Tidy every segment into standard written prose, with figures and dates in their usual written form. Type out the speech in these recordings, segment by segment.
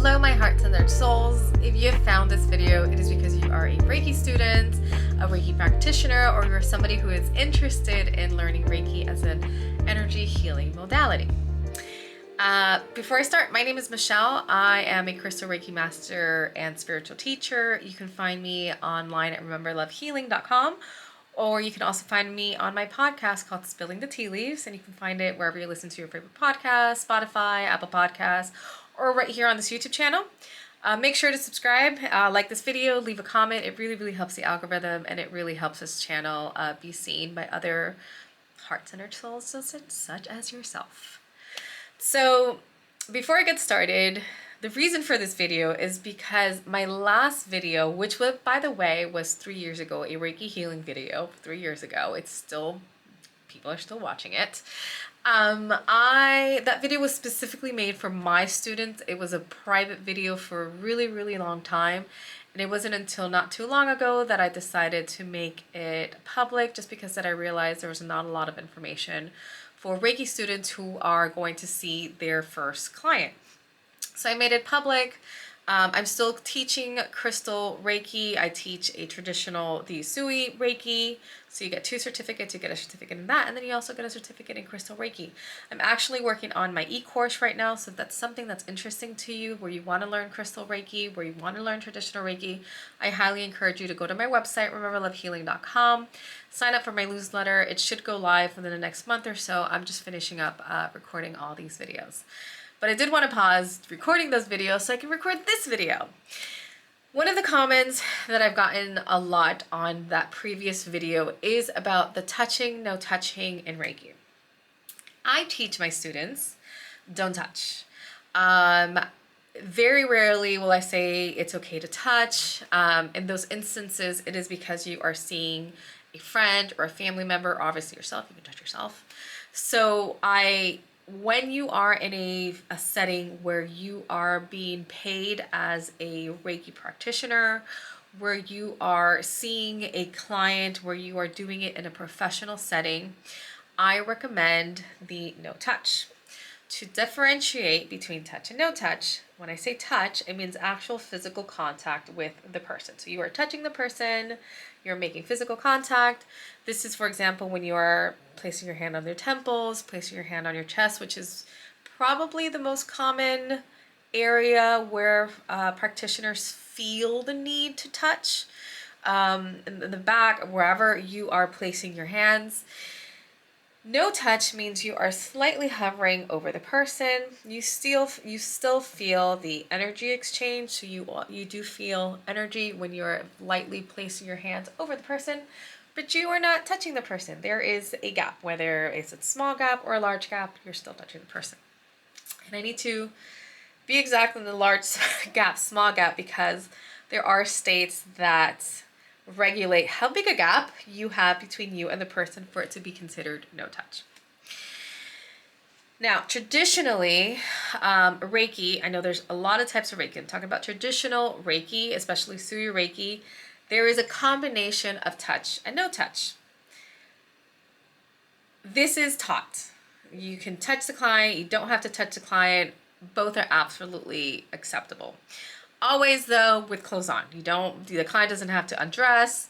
Hello my hearts and their souls. If you have found this video, it is because you are a Reiki student, a Reiki practitioner, or you're somebody who is interested in learning Reiki as an energy healing modality. Before I start, my name is Michelle. I am a Crystal Reiki master and spiritual teacher. You can find me online at rememberlovehealing.com, or you can also find me on my podcast called Spilling the Tea Leaves, and you can find it wherever you listen to your favorite podcast, Spotify, Apple Podcasts, or right here on this YouTube channel. Make sure to subscribe, like this video, leave a comment. It really helps the algorithm, and it really helps this channel be seen by other heart-centered souls such as yourself. So before I get started, the reason for this video is because my last video, which was, by the way, was 3 years ago, a Reiki healing video, 3 years ago. It's still, people are still watching it. That video was specifically made for my students. It was a private video for a really long time. And it wasn't until not too long ago that I decided to make it public, just because that I realized there was not a lot of information for Reiki students who are going to see their first client. So I made it public. I'm still teaching Crystal Reiki. I teach a traditional the Usui Reiki. So you get 2 certificates. You get a certificate in that, and then you also get a certificate in Crystal Reiki. I'm actually working on my e-course right now, so if that's something that's interesting to you, where you want to learn Crystal Reiki, where you want to learn traditional Reiki, I highly encourage you to go to my website, rememberlovehealing.com, sign up for my newsletter. It should go live within the next month or so. I'm just finishing up recording all these videos. But I did want to pause recording those videos so I can record this video. One of the comments that I've gotten a lot on that previous video is about the touching, no touching in Reiki. I teach my students, don't touch. Very rarely will I say it's okay to touch. In those instances, it is because you are seeing a friend or a family member, obviously yourself, you can touch yourself. So when you are in a setting where you are being paid as a Reiki practitioner, where you are seeing a client, where you are doing it in a professional setting, I recommend the no touch. To differentiate between touch and no touch, when I say touch, it means actual physical contact with the person. So you are touching the person, you're making physical contact. This is, for example, when you are placing your hand on their temples, placing your hand on your chest, which is probably the most common area where practitioners feel the need to touch. In the back, wherever you are placing your hands. No touch means you are slightly hovering over the person. You still feel the energy exchange. So you do feel energy when you're lightly placing your hands over the person, but you are not touching the person. There is a gap, whether it's a small gap or a large gap, you're still touching the person. And I need to be exact in the large gap, small gap, because there are states that regulate how big a gap you have between you and the person for it to be considered no touch. Now, traditionally, Reiki, I know there's a lot of types of Reiki. I'm talking about traditional Reiki, especially Usui Reiki. There is a combination of touch and no touch. This is taught. You can touch the client, you don't have to touch the client. Both are absolutely acceptable. Always, though, with clothes on. The client doesn't have to undress.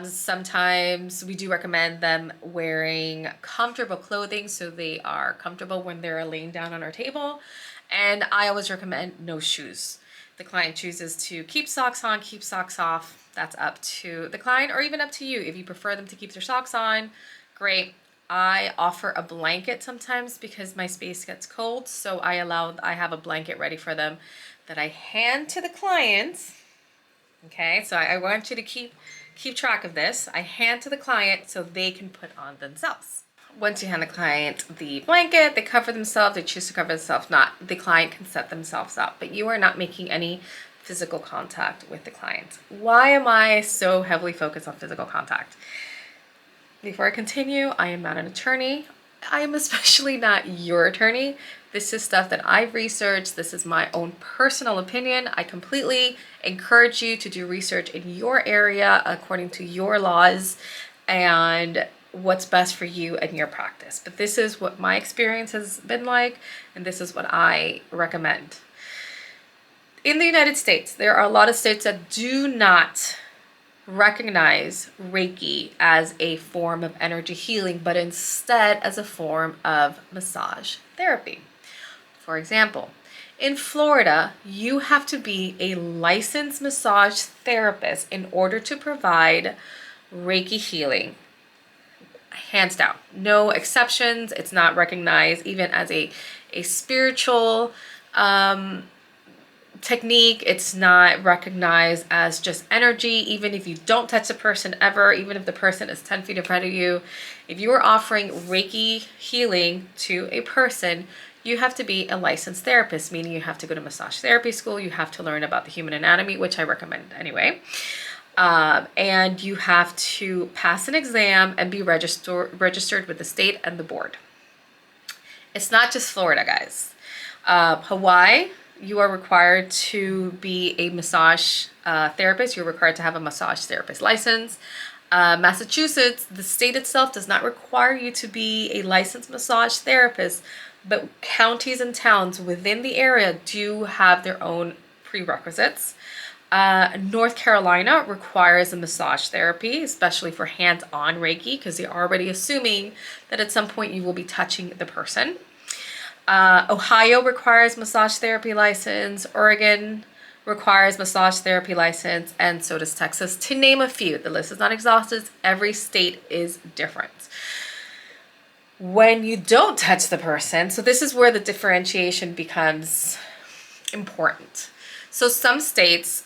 Sometimes we do recommend them wearing comfortable clothing so they are comfortable when they're laying down on our table. And I always recommend no shoes. The client chooses to keep socks on, keep socks off. That's up to the client, or even up to you. If you prefer them to keep their socks on, great. I offer a blanket sometimes because my space gets cold, so I have a blanket ready for them that I hand to the client. Okay, so I want you to keep track of this. I hand to the client so they can put on themselves. Once you hand the client the blanket, they cover themselves, they choose to cover themselves, not the client can set themselves up, but you are not making any physical contact with the client. Why am I so heavily focused on physical contact? Before I continue, I am not an attorney. I am especially not your attorney. This is stuff that I've researched. This is my own personal opinion. I completely encourage you to do research in your area according to your laws and what's best for you and your practice. But this is what my experience has been like, and this is what I recommend. In the United States, there are a lot of states that do not recognize Reiki as a form of energy healing, but instead as a form of massage therapy. For example, in Florida, you have to be a licensed massage therapist in order to provide Reiki healing. Hands down, no exceptions. It's not recognized even as a spiritual technique. It's not recognized as just energy. Even if you don't touch the person ever, even if the person is 10 feet in front of you, if you are offering Reiki healing to a person, you have to be a licensed therapist, meaning you have to go to massage therapy school. You have to learn about the human anatomy, which I recommend anyway. And you have to pass an exam and be registered with the state and the board. It's not just Florida, guys. Hawaii, you are required to be a massage therapist. You're required to have a massage therapist license. Massachusetts, the state itself does not require you to be a licensed massage therapist, but counties and towns within the area do have their own prerequisites. North Carolina requires a massage therapy, especially for hands-on Reiki, because they're already assuming that at some point you will be touching the person. Ohio requires massage therapy license. Oregon requires massage therapy license, and so does Texas, to name a few. The list is not exhaustive. Every state is different. When you don't touch the person, so this is where the differentiation becomes important. So some states,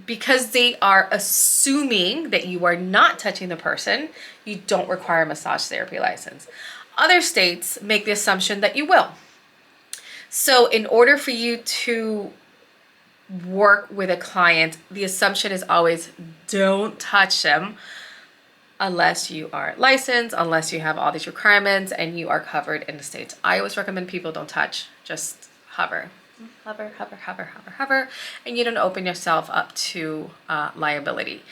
because they are assuming that you are not touching the person, you don't require a massage therapy license. Other states make the assumption that you will. So in order for you to work with a client, the assumption is always don't touch them unless you are licensed, unless you have all these requirements and you are covered in the states. I always recommend people don't touch, just hover. Hover, hover, hover, hover, hover, and you don't open yourself up to liability.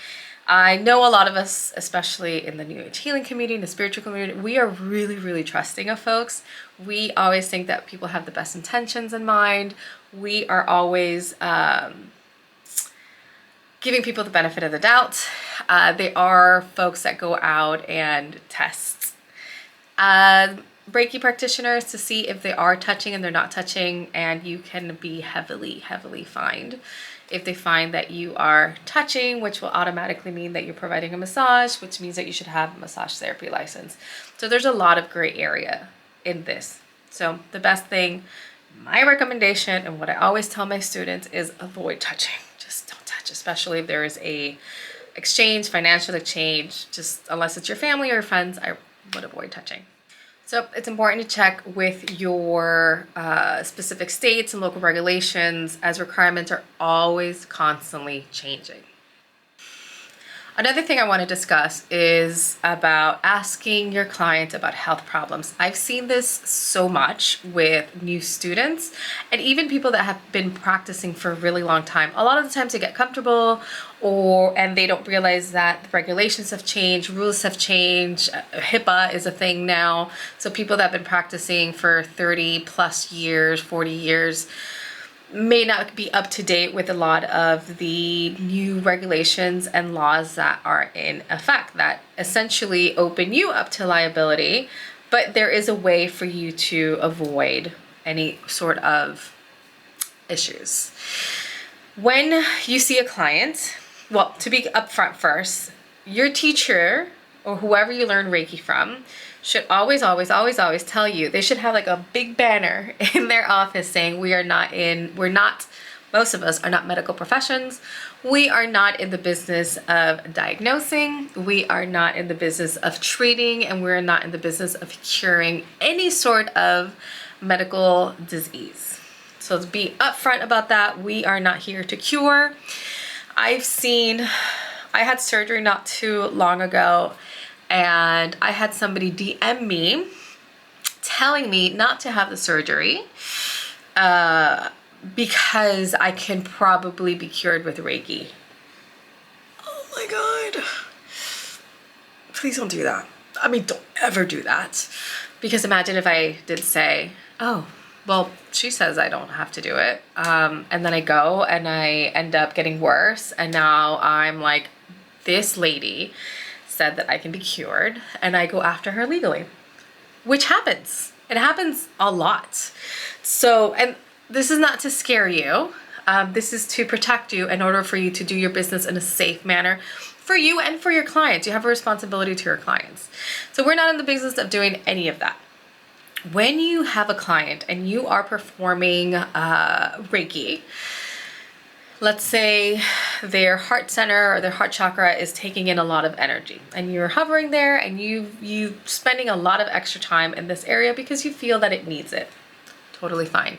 I know a lot of us, especially in the New Age healing community, in the spiritual community, we are really, really trusting of folks. We always think that people have the best intentions in mind. We are always giving people the benefit of the doubt. There are folks that go out and test Reiki practitioners to see if they are touching and they're not touching, and you can be heavily, heavily fined if they find that you are touching, which will automatically mean that you're providing a massage, which means that you should have a massage therapy license. So there's a lot of gray area in this. So the best thing, my recommendation, and what I always tell my students is avoid touching. Just don't touch, especially if there is a exchange, financial exchange. Just unless it's your family or your friends, I would avoid touching. So it's important to check with your specific states and local regulations, as requirements are always constantly changing. Another thing I want to discuss is about asking your client about health problems. I've seen this so much with new students and even people that have been practicing for a really long time. A lot of the times they get comfortable and they don't realize that the regulations have changed, rules have changed. HIPAA is a thing now. So people that have been practicing for 30 plus years, 40 years, may not be up to date with a lot of the new regulations and laws that are in effect that essentially open you up to liability, but there is a way for you to avoid any sort of issues. When you see a client, well, to be upfront first, your teacher or whoever you learn Reiki from should always, always, always, always tell you, they should have like a big banner in their office saying most of us are not medical professions. We are not in the business of diagnosing. We are not in the business of treating, and we're not in the business of curing any sort of medical disease. So to be upfront about that, we are not here to cure. I had surgery not too long ago, and I had somebody DM me telling me not to have the surgery because I can probably be cured with Reiki. Oh my God. Please don't do that. I mean, don't ever do that. Because imagine if I did say, oh, well, she says I don't have to do it. And then I go and I end up getting worse. And now I'm like, this lady said that I can be cured, and I go after her legally, which happens. It happens a lot. So, and this is not to scare you. This is to protect you in order for you to do your business in a safe manner for you and for your clients. You have a responsibility to your clients. So we're not in the business of doing any of that. When you have a client and you are performing Reiki, let's say their heart center or their heart chakra is taking in a lot of energy, and you're hovering there and you spending a lot of extra time in this area because you feel that it needs it. Totally fine.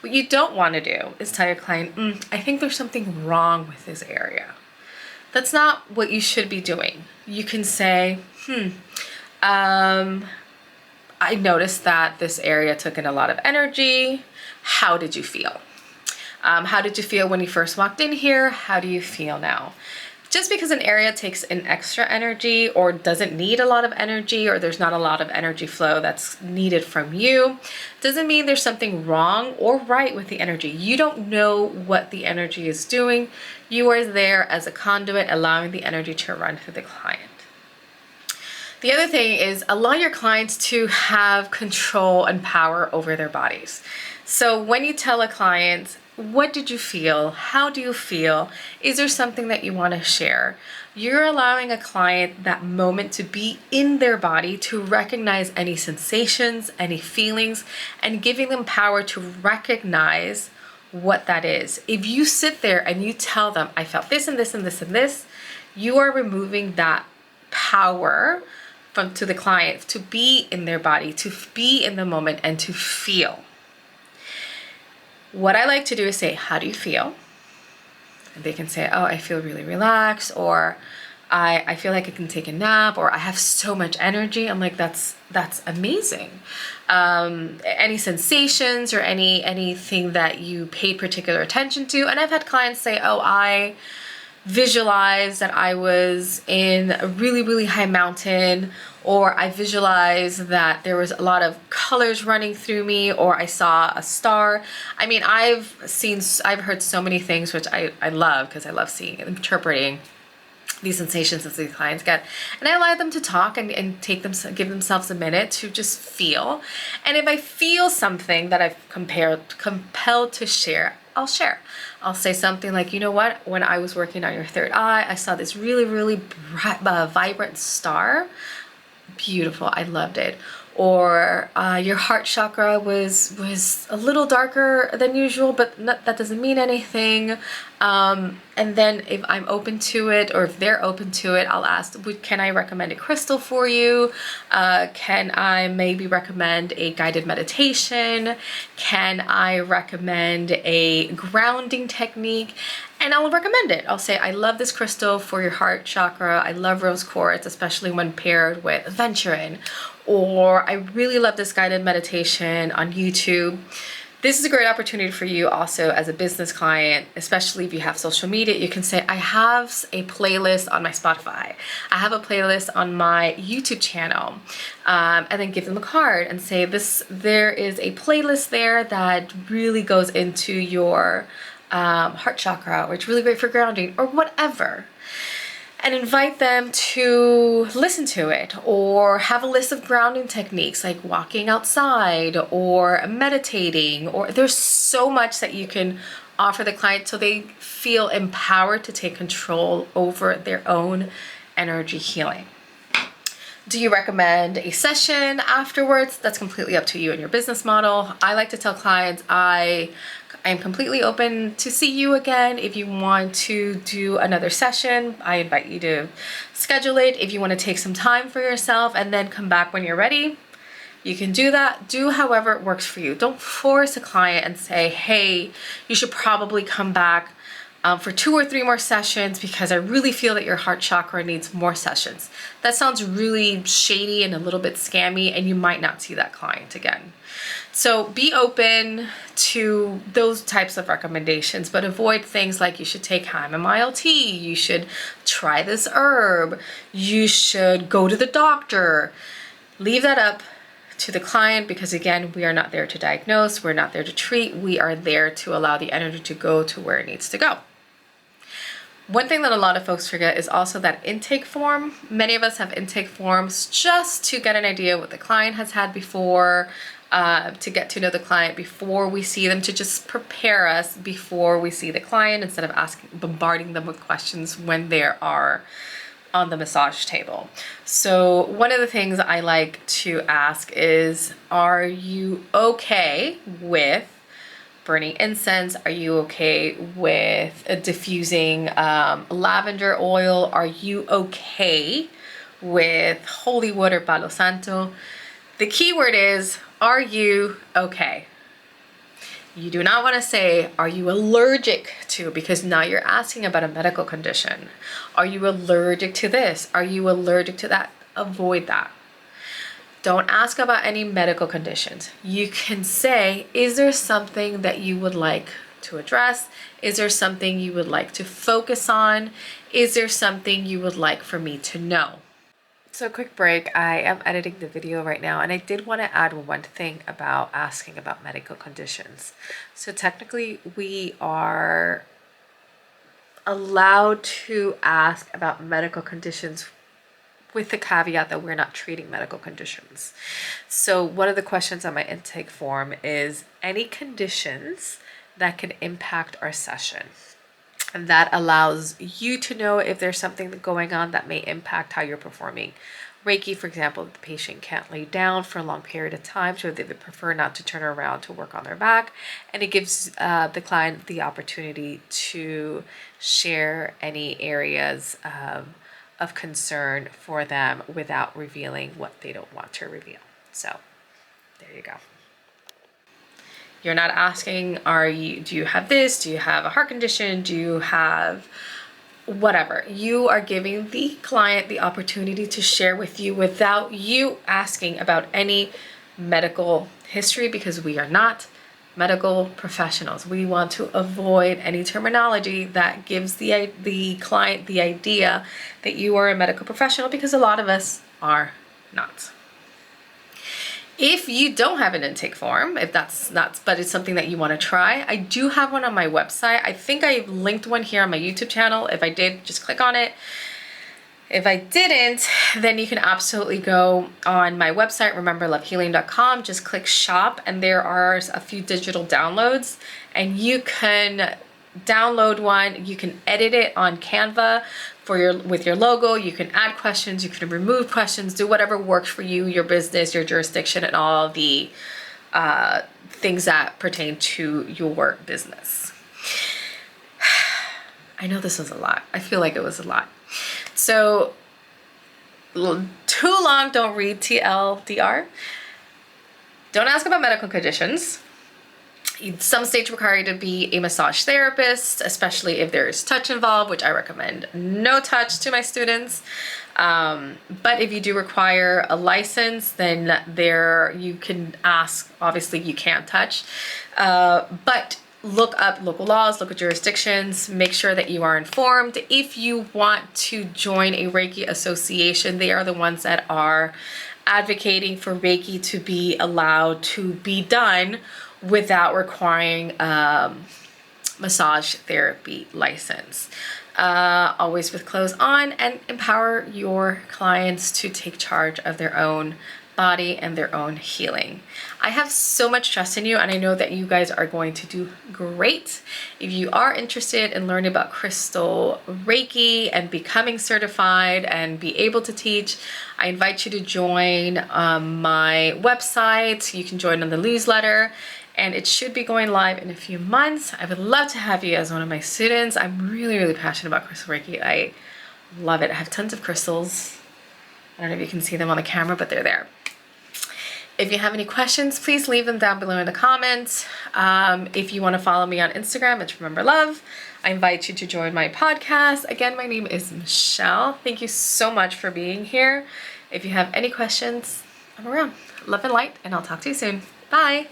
What you don't want to do is tell your client, I think there's something wrong with this area. That's not what you should be doing. You can say, I noticed that this area took in a lot of energy. How did you feel? How did you feel when you first walked in here? How do you feel now? Just because an area takes in extra energy or doesn't need a lot of energy, or there's not a lot of energy flow that's needed from you, doesn't mean there's something wrong or right with the energy. You don't know what the energy is doing. You are there as a conduit, allowing the energy to run through the client. The other thing is allow your clients to have control and power over their bodies. So when you tell a client, what did you feel? How do you feel? Is there something that you want to share? You're allowing a client that moment to be in their body, to recognize any sensations, any feelings, and giving them power to recognize what that is. If you sit there and you tell them, I felt this and this and this and this, you are removing that power to the client to be in their body, to be in the moment, and to feel. What I like to do is say, how do you feel? And they can say, oh, I feel really relaxed, or I feel like I can take a nap, or I have so much energy. I'm like, that's amazing. Any sensations or anything that you paid particular attention to. And I've had clients say, oh, I visualized that I was in a really, really high mountain, or I visualized that there was a lot of colors running through me, or I saw a star. I mean, I've heard so many things, which I love, because I love seeing and interpreting these sensations that these clients get. And I allow them to talk and give themselves a minute to just feel. And if I feel something that I've compelled to share, I'll share. I'll say something like, you know what, when I was working on your third eye, I saw this really, really bright, vibrant star. Beautiful. I loved it. Or your heart chakra was a little darker than usual, but that doesn't mean anything. And then if I'm open to it, or if they're open to it, I'll ask, can I recommend a crystal for you? Can I maybe recommend a guided meditation? Can I recommend a grounding technique? And I'll recommend it. I'll say, I love this crystal for your heart chakra. I love rose quartz, especially when paired with aventurine. Or I really love this guided meditation on YouTube. This is a great opportunity for you also as a business client, especially if you have social media. You can say, I have a playlist on my Spotify. I have a playlist on my YouTube channel. And then give them a card and say, there is a playlist there that really goes into your heart chakra, or it's really great for grounding, or whatever. And invite them to listen to it, or have a list of grounding techniques like walking outside or meditating, or there's so much that you can offer the client so they feel empowered to take control over their own energy healing. Do you recommend a session afterwards? That's completely up to you and your business model. I like to tell clients I am completely open to see you again. If you want to do another session, I invite you to schedule it. If you want to take some time for yourself and then come back when you're ready, you can do that. Do however it works for you. Don't force a client and say, hey, you should probably come back for 2 or 3 more sessions because I really feel that your heart chakra needs more sessions. That sounds really shady and a little bit scammy, and you might not see that client again. So be open to those types of recommendations, but avoid things like you should take chamomile tea, you should try this herb, you should go to the doctor. Leave that up to the client, because again, we are not there to diagnose, we're not there to treat, we are there to allow the energy to go to where it needs to go. One thing that a lot of folks forget is also that intake form. Many of us have intake forms just to get an idea what the client has had before, to get to know the client before we see them, to just prepare us before we see the client, instead of bombarding them with questions when they are on the massage table. So one of the things I like to ask is, are you okay with burning incense? Are you okay with diffusing lavender oil? Are you okay with holy wood or palo santo? The key word is, are you okay? You do not want to say, are you allergic to, because now you're asking about a medical condition. Are you allergic to this? Are you allergic to that? Avoid that. Don't ask about any medical conditions. You can say, is there something that you would like to address? Is there something you would like to focus on? Is there something you would like for me to know? So quick break, I am editing the video right now, and I did want to add one thing about asking about medical conditions. So technically we are allowed to ask about medical conditions with the caveat that we're not treating medical conditions. So one of the questions on my intake form is any conditions that can impact our session. And that allows you to know if there's something going on that may impact how you're performing Reiki. For example, the patient can't lay down for a long period of time, so they would prefer not to turn around to work on their back. And it gives the client the opportunity to share any areas of concern for them without revealing what they don't want to reveal. So there you go. You're not asking, do you have this? Do you have a heart condition? Do you have whatever? You are giving the client the opportunity to share with you without you asking about any medical history, because we are not medical professionals. We want to avoid any terminology that gives the client the idea that you are a medical professional, because a lot of us are not. If you don't have an intake form, if that's not, but it's something that you want to try, I do have one on my website. I think I linked one here on my YouTube channel. If I did, just click on it. If I didn't, then you can absolutely go on my website, rememberlovehealing.com, just click shop, and there are a few digital downloads, and you can download one. You can edit it on Canva with your logo. You can add questions, you can remove questions, do whatever works for you, your business, your jurisdiction, and all the things that pertain to your business. I know this was a lot. I feel like it was a lot. So too long, don't read TLDR. Don't ask about medical conditions. Some states require you to be a massage therapist, especially if there's touch involved, which I recommend no touch to my students. But if you do require a license, then you can ask. Obviously you can't touch, but look up local laws, look at jurisdictions, make sure that you are informed. If you want to join a Reiki association, they are the ones that are advocating for Reiki to be allowed to be done without requiring massage therapy license. Always with clothes on, and empower your clients to take charge of their own body and their own healing. I have so much trust in you, and I know that you guys are going to do great. If you are interested in learning about crystal Reiki and becoming certified and be able to teach, I invite you to join my website. You can join on the newsletter, and it should be going live in a few months. I would love to have you as one of my students. I'm really, really passionate about crystal Reiki. I love it. I have tons of crystals. I don't know if you can see them on the camera, but they're there. If you have any questions, please leave them down below in the comments. If you want to follow me on Instagram, it's Remember Love. I invite you to join my podcast. Again, my name is Michelle. Thank you so much for being here. If you have any questions, I'm around. Love and light, and I'll talk to you soon. Bye.